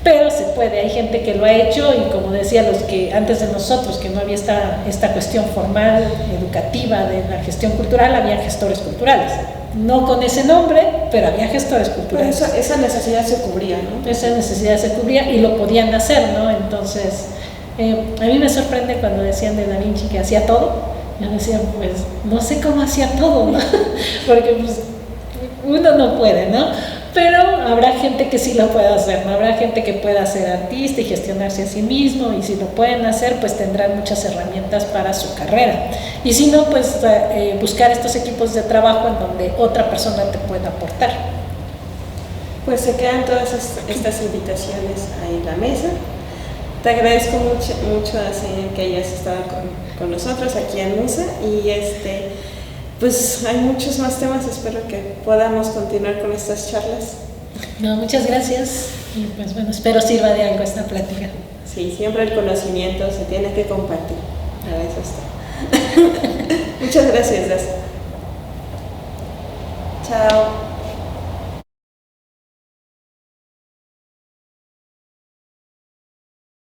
pero se puede. Hay gente que lo ha hecho y como decía, los que antes de nosotros, que no había esta cuestión formal, educativa de la gestión cultural, había gestores culturales. No con ese nombre, pero había gestores culturales. Pero esa necesidad se cubría, ¿no? Esa necesidad se cubría y lo podían hacer, ¿no? Entonces, a mí me sorprende cuando decían de Da Vinci que hacía todo. Yo decía, pues, no sé cómo hacía todo, ¿no? Porque pues, uno no puede, ¿no? Pero habrá gente que sí lo puede hacer, ¿no? Habrá gente que pueda ser artista y gestionarse a sí mismo, y si lo pueden hacer, pues tendrán muchas herramientas para su carrera. Y si no, pues buscar estos equipos de trabajo en donde otra persona te pueda aportar. Pues se quedan todas estas invitaciones ahí en la mesa. Te agradezco mucho que hayas estado con nosotros aquí en MUSA y pues hay muchos más temas, espero que podamos continuar con estas charlas. No, muchas gracias y pues bueno, espero sirva de algo esta plática. Sí, siempre el conocimiento se tiene que compartir, para eso está. Muchas gracias, Das. Chao.